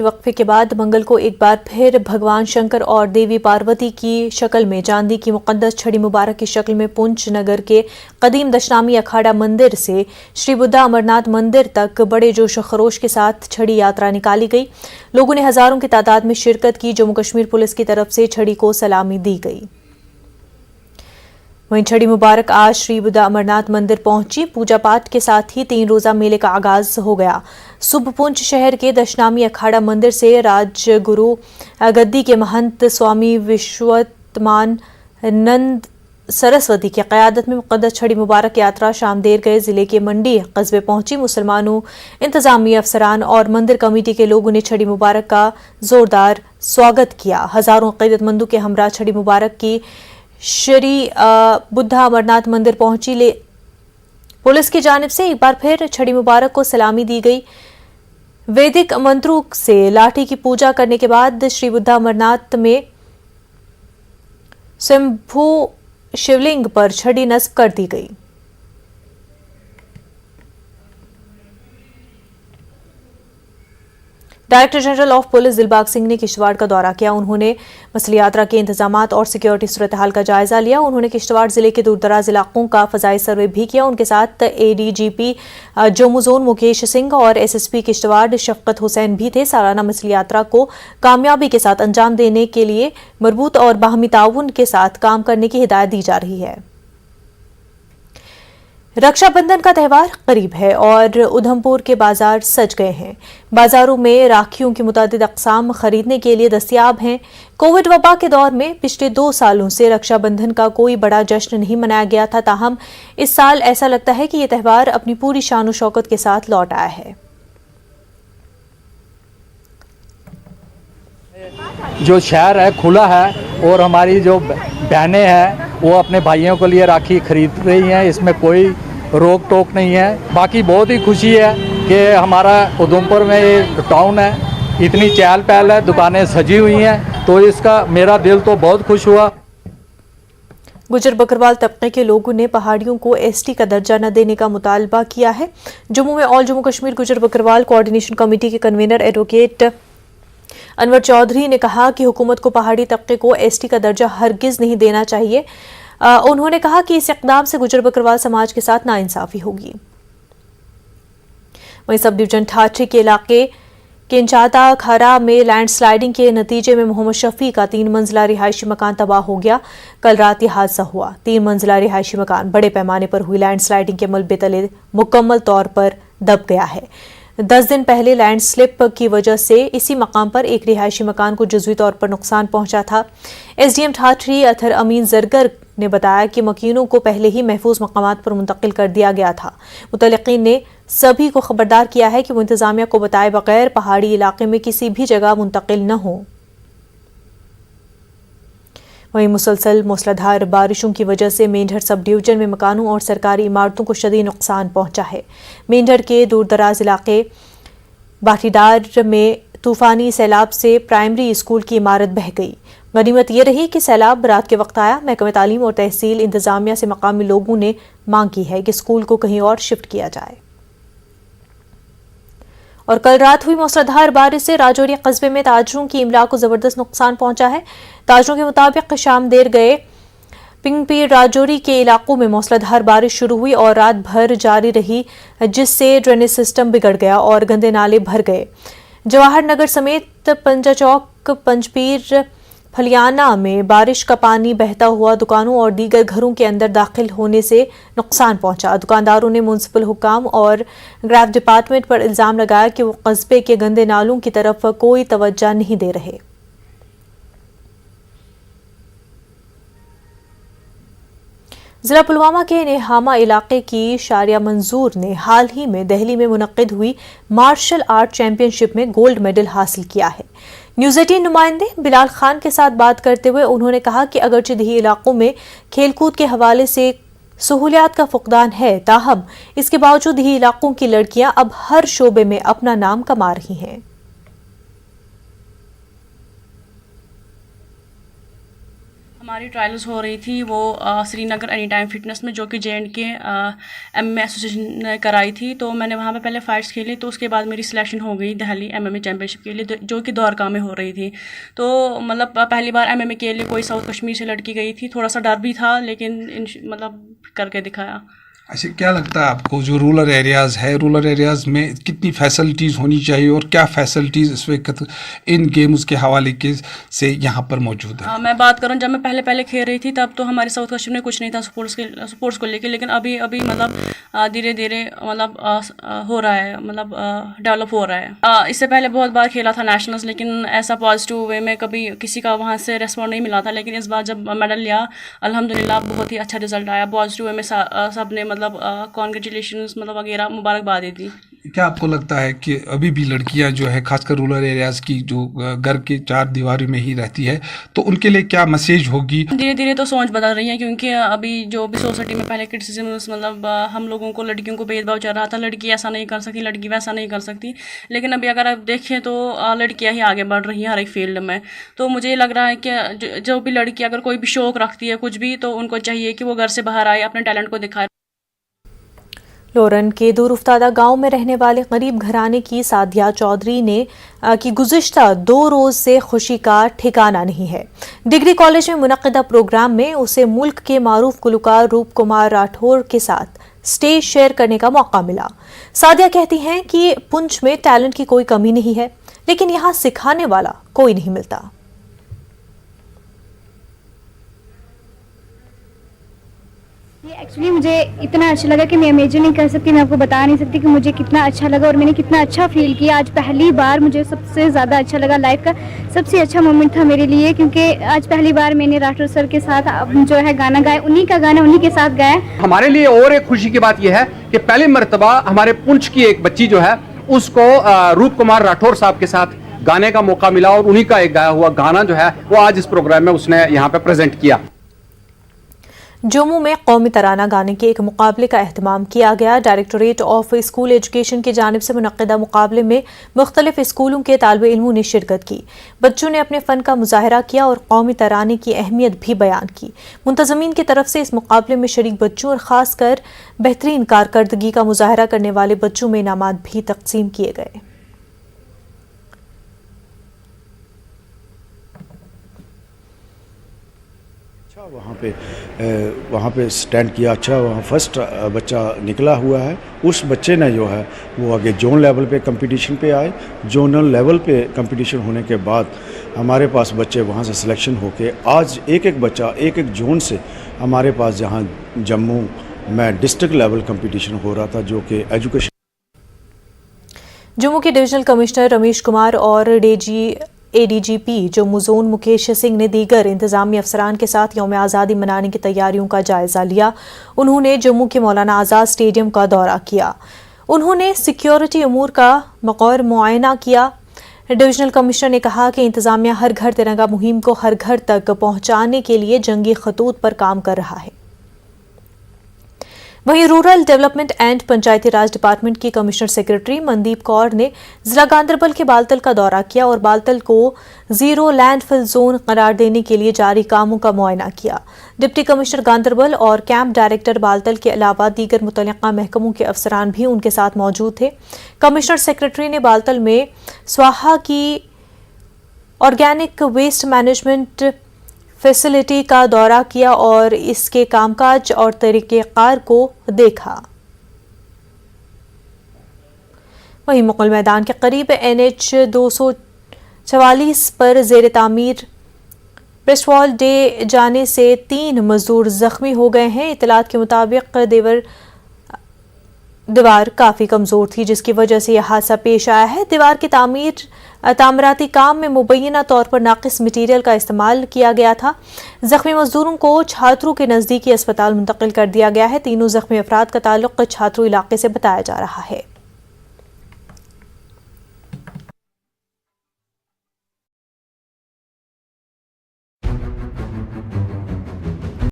वक्फे के बाद मंगल को एक बार फिर भगवान शंकर और देवी पार्वती की शक्ल में चांदी की मुकद्दस छड़ी मुबारक की शक्ल में पुंछ नगर के कदीम दशनामी अखाड़ा मंदिर से श्री बुद्धा अमरनाथ मंदिर तक बड़े जोश खरोश के साथ छड़ी यात्रा निकाली गई। लोगों ने हजारों की तादाद में शिरकत की। जम्मू कश्मीर पुलिस की तरफ से छड़ी को सलामी दी गई। वहीं छड़ी मुबारक आज श्री बुद्धा अमरनाथ मंदिर पहुंची। पूजा पाठ के साथ ही 3 रोजा मेले का आगाज हो गया। सुबह पुंछ शहर के दशनामी अखाड़ा मंदिर से राजगुरु गद्दी के महंत स्वामी विश्वतमान नंद सरस्वती की क़यादत में मुक़द्दस छड़ी मुबारक यात्रा शाम देर गए जिले के मंडी कस्बे पहुंची। मुसलमानों, इंतजामी अफसरान और मंदिर कमेटी के लोगों ने छड़ी मुबारक का जोरदार स्वागत किया। हजारों अक़ीदतमंदों के हमरा छड़ी मुबारक की श्री बुद्धा अमरनाथ मंदिर पहुंची। पुलिस की जानिब से एक बार फिर छड़ी मुबारक को सलामी दी गई। वैदिक मंत्रों से लाठी की पूजा करने के बाद श्री बुद्धा अमरनाथ में स्वयंभू शिवलिंग पर छड़ी नस्ब कर दी गई। Director general of police Dilbag Singh ने किश्तवाड़ का दौरा किया। उन्होंने मसली यात्रा के इंतजामात और सिक्योरिटी सूरत हाल का जायजा लिया। उन्होंने किश्तवाड़ जिले के दूरदराज इलाकों का फजाई सर्वे भी किया। उनके साथ एडीजीपी जम्मू जोन मुकेश सिंह और एसएसपी किश्तवाड़ शफकत हुसैन भी थे। सालाना मसली यात्रा को कामयाबी के साथ अंजाम देने के लिए मरबूत और बाहमी ताउन के साथ काम करने की हिदायत दी जा रही है। रक्षाबंधन का त्यौहार करीब है और उधमपुर के बाजार सज गए हैं। बाजारों में राखियों की मुतादिद अक़साम खरीदने के लिए दस्तयाब हैं। कोविड वबा के दौर में पिछले 2 सालों से रक्षाबंधन का कोई बड़ा जश्न नहीं मनाया गया था। ताहम इस साल ऐसा लगता है कि यह त्यौहार अपनी पूरी शान और शौकत के साथ लौट आया है। जो शहर है खुला है और हमारी जो बहनें हैं वो अपने भाइयों के लिए राखी खरीद रही हैं। इसमें कोई रोक टोक नहीं है। बाकी बहुत ही खुशी है कि हमारा उधमपुर में ये टाउन है, इतनी चहल पहल है, दुकानें सजी हुई हैं, तो इसका मेरा दिल तो बहुत खुश हुआ। गुजर बकरवाल तबके के लोगों ने पहाड़ियों को एसटी का दर्जा न देने का मुतालबा किया है। जम्मू में ऑल जम्मू कश्मीर गुजर बकरवाल कोऑर्डिनेशन कमेटी के कन्वीनर एडवोकेट अनवर चौधरी ने कहा कि हुकूमत को पहाड़ी तबके को एसटी का दर्जा हरगिज नहीं देना चाहिए। उन्होंने कहा कि इस इक़दाम से गुजर बकरवाल समाज के साथ नाइंसाफी होगी। वहीं सब डिवीजन ठाठरी के इलाके केंचाता खरा में लैंडस्लाइडिंग के नतीजे में मोहम्मद शफी का 3 मंजिला रिहायशी मकान तबाह हो गया। कल रात यह हादसा हुआ। 3 मंजिला रिहायशी मकान बड़े पैमाने पर हुई लैंडस्लाइडिंग के मलबे तले मुकम्मल तौर पर दब गया है। 10 दिन पहले लैंड स्लिप की वजह से इसी मकाम पर एक रिहायशी मकान को जुज़वी तौर पर नुकसान पहुंचा था। एसडीएम ठाठरी अथर अमीन जरगर ने बताया कि मकीनों को पहले ही महफूज मकामात पर मुंतकिल कर दिया गया था। मुतल्लिकीन ने सभी को खबरदार किया है कि वो इंतजामिया को बताए बगैर पहाड़ी इलाके में किसी भी जगह मुंतकिल न हो। वहीं मुसलसल मूसलाधार बारिशों की वजह से मेंढर सब डिवीजन में मकानों और सरकारी इमारतों को शदीद नुकसान पहुंचा है। मेंढर के दूरदराज इलाके बाठीडार में तूफानी सैलाब से प्राइमरी स्कूल की इमारत बह गई। गनीमत यह रही कि सैलाब रात के वक्त आया। महकमे तालीम और तहसील इंतजामिया से मकामी लोगों ने मांग की है कि स्कूल को कहीं और शिफ्ट किया जाए। और कल रात हुई मूसलाधार बारिश से राजौरी कस्बे में ताजरों की इमला को जबरदस्त नुकसान पहुंचा है। ताजरों के मुताबिक शाम देर गए पिंगपीर राजौरी के इलाकों में मूसलाधार बारिश शुरू हुई और रात भर जारी रही, जिससे ड्रेनेज सिस्टम बिगड़ गया और गंदे नाले भर गए। जवाहर नगर समेत पंजा चौक, पंजपीर, फलियाना में बारिश का पानी बहता हुआ दुकानों और दीगर घरों के अंदर दाखिल होने से नुकसान पहुंचा। दुकानदारों ने म्युनिसिपल हुकाम और ग्राफ डिपार्टमेंट पर इल्जाम लगाया कि वो कस्बे के गंदे नालों की तरफ कोई तवज्जो नहीं दे रहे। जिला पुलवामा के नेहामा इलाके की शारिया मंजूर ने हाल ही में दिल्ली में मुनक्किद हुई मार्शल आर्ट चैंपियनशिप में गोल्ड मेडल हासिल किया है। न्यूज़ 18 नुमाइंदे बिलाल खान के साथ बात करते हुए उन्होंने कहा कि अगरचे देही इलाकों में खेलकूद के हवाले से सहूलियात का फुकदान है, ताहम इसके बावजूद देही इलाकों की लड़कियां अब हर शोबे में अपना नाम कमा रही हैं। हमारी ट्रायल्स हो रही थी वो श्रीनगर एनी टाइम फिटनेस में, जो कि JNK MMA एसोसिएशन ने कराई थी। तो मैंने वहाँ पे पहले फाइट्स खेली, तो उसके बाद मेरी सिलेक्शन हो गई दिल्ली MMA चैम्पियनशिप के लिए, जो कि द्वारका में हो रही थी। तो मतलब पहली बार MMA के लिए कोई साउथ कश्मीर से लड़की गई थी। थोड़ा सा डर भी था, लेकिन मतलब करके दिखाया। अच्छा, क्या लगता है आपको जो रूरल एरियाज़ है, रूरल एरियाज़ में कितनी फैसिलिटीज़ होनी चाहिए और क्या फैसिलिटीज़ इस वक्त इन गेम्स के हवाले के से यहाँ पर मौजूद है? मैं बात करूँ, जब मैं पहले खेल रही थी तब तो हमारे साउथ कश्मीर में कुछ नहीं था स्पोर्ट्स को लेके, लेकिन अभी मतलब धीरे धीरे मतलब हो रहा है, मतलब डेवलप हो रहा है। इससे पहले बहुत बार खेला था नेशनल्स, लेकिन ऐसा पॉजिटिव वे में कभी किसी का वहाँ से रेस्पॉन्ड नहीं मिला था। लेकिन इस बार जब मेडल लिया, अल्हम्दुलिल्लाह बहुत ही अच्छा रिजल्ट आया। पॉजिटिव वे में सब ने मतलब कॉन्ग्रेचुलेशंस मतलब वगैरह मुबारकबाद दी थी। क्या आपको लगता है कि अभी भी लड़कियां जो है, खासकर रूरल एरियाज़ की जो घर के चार दीवारी में ही रहती है, तो उनके लिए क्या मैसेज होगी? धीरे धीरे तो सोच बदल रही है, क्योंकि अभी जो भी सोसाइटी में पहले क्रिटिसिज्म मतलब हम लोगों को लड़कियों को भेदभाव चल रहा था, लड़की ऐसा नहीं कर सकती, लड़की वैसा नहीं कर सकती। लेकिन अभी अगर आप देखें तो लड़कियां ही आगे बढ़ रही हैं हर एक फील्ड में। तो मुझे लग रहा है कि जो भी लड़की अगर कोई भी शौक रखती है कुछ भी, तो उनको चाहिए कि वो घर से बाहर आए, अपने टैलेंट को दिखाए। लोरन के दूरउफ्तादा गांव में रहने वाले गरीब घराने की सादिया चौधरी ने कि गुज़िश्ता 2 रोज़ से खुशी का ठिकाना नहीं है। डिग्री कॉलेज में मुनक़िदा प्रोग्राम में उसे मुल्क के मारूफ गुलकार रूप कुमार राठौर के साथ स्टेज शेयर करने का मौका मिला। सादिया कहती हैं कि पुंछ में टैलेंट की कोई कमी नहीं है, लेकिन यहाँ सिखाने वाला कोई नहीं मिलता। एक्चुअली मुझे इतना अच्छा लगा कि मैं इमेजिन नहीं कर सकती, मैं आपको बता नहीं सकती कि मुझे कितना अच्छा लगा और मैंने कितना अच्छा फील किया। आज पहली बार मुझे सबसे ज़्यादा अच्छा लगा, लाइफ का सबसे अच्छा मोमेंट था मेरे लिए, क्योंकि आज पहली बार मैंने राठौर सर के साथ जो है गाना गाया, उन्हीं का गाना उन्हीं के साथ गाया। हमारे लिए और एक खुशी की बात यह है कि पहली मर्तबा हमारे पुंछ की एक बच्ची जो है उसको रूप कुमार राठौर साहब के साथ गाने का मौका मिला और उन्हीं का एक गाया हुआ गाना जो है वो आज इस प्रोग्राम में उसने यहाँ पे प्रेजेंट किया। जम्मू में कौमी तराना गाने के एक मुकाबले का एहतमाम किया गया। डायरेक्टोरेट ऑफ स्कूल एजुकेशन की जानिब से मुनक़िदा मुकाबले में मुख्तलिफ स्कूलों के तालिबे इल्मों ने शिरकत की। बच्चों ने अपने फ़न का मुजाहरा किया और कौमी तराने की अहमियत भी बयान की। मुंतज़मीन की तरफ से इस मुकाबले में शरीक बच्चों और ख़ासकर बेहतरीन कारकर्दगी का मुजाहरा करने वाले बच्चों में इनामात भी तकसीम किए गए। वहाँ पे स्टैंड किया, अच्छा वहाँ फर्स्ट बच्चा निकला हुआ है। उस बच्चे ने जो है वो आगे जोन लेवल पे कंपटीशन पे आए। जोनल लेवल पे कंपटीशन होने के बाद हमारे पास बच्चे वहाँ से सिलेक्शन होके आज एक एक बच्चा एक एक जोन से हमारे पास जहाँ जम्मू में डिस्ट्रिक्ट लेवल कंपटीशन हो रहा था, जो कि एजुकेशन। जम्मू के डिविजनल कमिश्नर रमेश कुमार और ADGP जम्मू जोन मुकेश सिंह ने दीगर इंतजामी अफसरान के साथ यौम आज़ादी मनाने की तैयारियों का जायजा लिया। उन्होंने जम्मू के मौलाना आज़ाद स्टेडियम का दौरा किया। उन्होंने सिक्योरिटी अमूर का मौक़र मुआयना किया। डिविजनल कमिश्नर ने कहा कि इंतजामिया हर घर तिरंगा मुहिम को हर घर तक पहुंचाने के लिए जंगी खतूत पर काम कर रहा है। वहीं rural development and Panchayati Raj department की कमिश्नर सेक्रेटरी मनदीप कौर ने जिला गांदरबल के बालतल का दौरा किया और बालतल को जीरो लैंडफिल जोन करार देने के लिए जारी कामों का मुआयना किया। डिप्टी कमिश्नर गांदरबल और कैंप डायरेक्टर बालतल के अलावा दीगर मुतल्लिका महकमों के अफसरान भी उनके साथ मौजूद थे। कमिश्नर सेक्रेटरी ने बालतल में स्वाहा की ऑर्गेनिक वेस्ट मैनेजमेंट फैसिलिटी का दौरा किया और इसके कामकाज और तरीक़ेकार को देखा। वहीं मुगल मैदान के करीब NH 244 पर ज़ेर तामीर पेस्टवॉल डे जाने से 3 मजदूर जख्मी हो गए हैं। इतलात के मुताबिक दीवार काफ़ी कमज़ोर थी, जिसकी वजह से यह हादसा पेश आया है। दीवार की तामीराती काम में मुबैना तौर पर नाकिस मटीरियल का इस्तेमाल किया गया था। जख्मी मजदूरों को छात्रों के नज़दीकी अस्पताल मुंतकिल कर दिया गया है। तीनों जख्मी अफराद का ताल्लुक छात्रों इलाके से बताया जा रहा है।